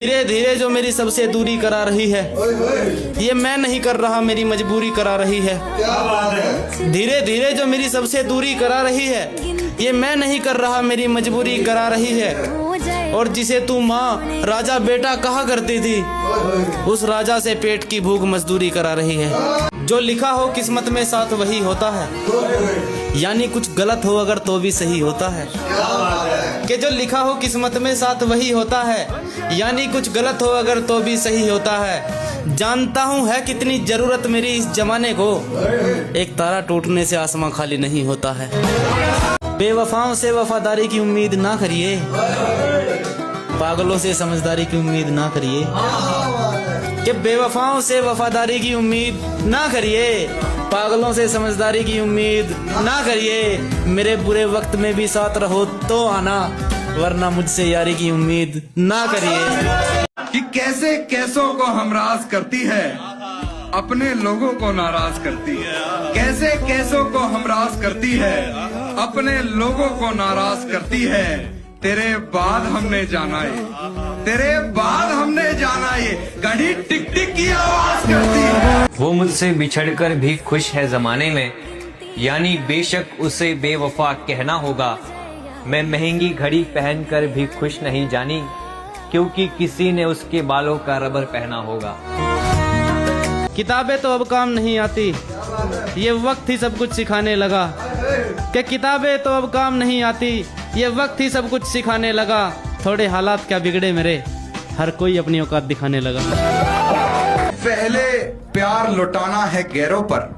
धीरे धीरे जो मेरी सबसे दूरी करा रही है, ये मैं नहीं कर रहा, मेरी मजबूरी करा रही है। धीरे धीरे जो मेरी सबसे दूरी करा रही है, ये मैं नहीं कर रहा, मेरी मजबूरी करा रही है। और जिसे तू माँ राजा बेटा कहा करती थी, उस राजा से पेट की भूख मजदूरी करा रही है। जो लिखा हो किस्मत में साथ वही होता है, यानी कुछ गलत हो अगर तो भी सही होता है। कि जो लिखा हो किस्मत में साथ वही होता है, यानी कुछ गलत हो अगर तो भी सही होता है। जानता हूँ है कितनी जरूरत मेरी इस जमाने को, एक तारा टूटने से आसमां खाली नहीं होता है। बेवफाओं से वफादारी की उम्मीद ना करिए, पागलों से समझदारी की उम्मीद ना करिए। कि बेवफाओं से वफादारी की उम्मीद ना करिए, पागलों से समझदारी की उम्मीद ना करिए। मेरे बुरे वक्त में भी साथ रहो तो आना, वरना मुझसे यारी की उम्मीद ना करिए। कि कैसे कैसों को हमराज करती है, अपने लोगों को नाराज करती है। कैसे कैसों को हमराज करती है, अपने लोगों को नाराज करती है। तेरे बाद हमने जाना है, तेरे बाद हमने जाना है, घड़ी टिक टिक की आवाज करती है। वो मुझसे बिछड़कर भी खुश है जमाने में, यानी बेशक उसे बेवफा कहना होगा। मैं महंगी घड़ी पहनकर भी खुश नहीं जानी, क्योंकि किसी ने उसके बालों का रबर पहना होगा। किताबें तो अब काम नहीं आती, ये वक्त ही सब कुछ सिखाने लगा। कि किताबें तो अब काम नहीं आती, ये वक्त ही सब कुछ सिखाने लगा। थोड़े हालात क्या बिगड़े मेरे, हर कोई अपनी औकात दिखाने लगा। पहले प्यार लुटाना है गैरों पर,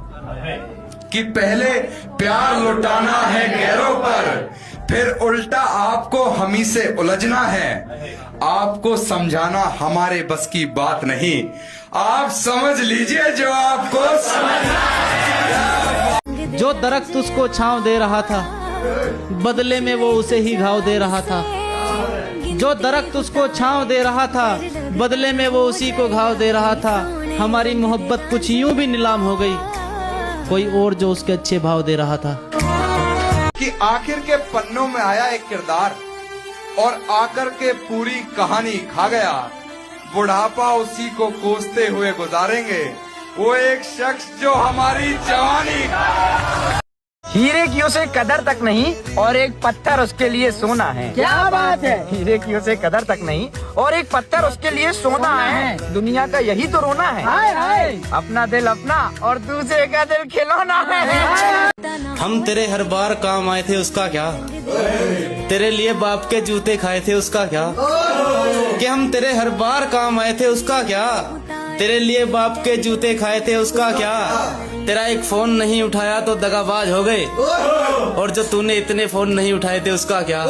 कि पहले प्यार लुटाना है गैरों पर, फिर उल्टा आपको हमी से उलझना है। आपको समझाना हमारे बस की बात नहीं, आप समझ लीजिए जो आपको समझना है। जो दरख्त उसको छांव दे रहा था, बदले में वो उसे ही घाव दे रहा था। जो दरख्त उसको छांव दे रहा था, बदले में वो उसी को घाव दे रहा था। हमारी मोहब्बत कुछ यूं भी नीलाम हो गई, कोई और जो उसके अच्छे भाव दे रहा था। कि आखिर के पन्नों में आया एक किरदार, और आकर के पूरी कहानी खा गया। बुढ़ापा उसी को कोसते हुए गुजारेंगे, वो एक शख्स जो हमारी जवानी। हीरे की उसे कदर तक नहीं, और एक पत्थर उसके लिए सोना है। क्या बात है। हीरे की उसे कदर तक नहीं, और एक पत्थर उसके लिए सोना है। दुनिया का यही तो रोना है। हाय हाय। अपना दिल अपना और दूसरे का दिल खिलौना है। हम तेरे हर बार काम आए थे, उसका क्या? तेरे लिए बाप के जूते खाए थे, उसका क्या? कि हम तेरे हर बार काम आए थे, उसका क्या? तेरे लिए बाप के जूते खाए थे, उसका क्या? तेरा एक फोन नहीं उठाया तो दगाबाज हो गए, और जो तूने इतने फोन नहीं उठाए थे, उसका क्या?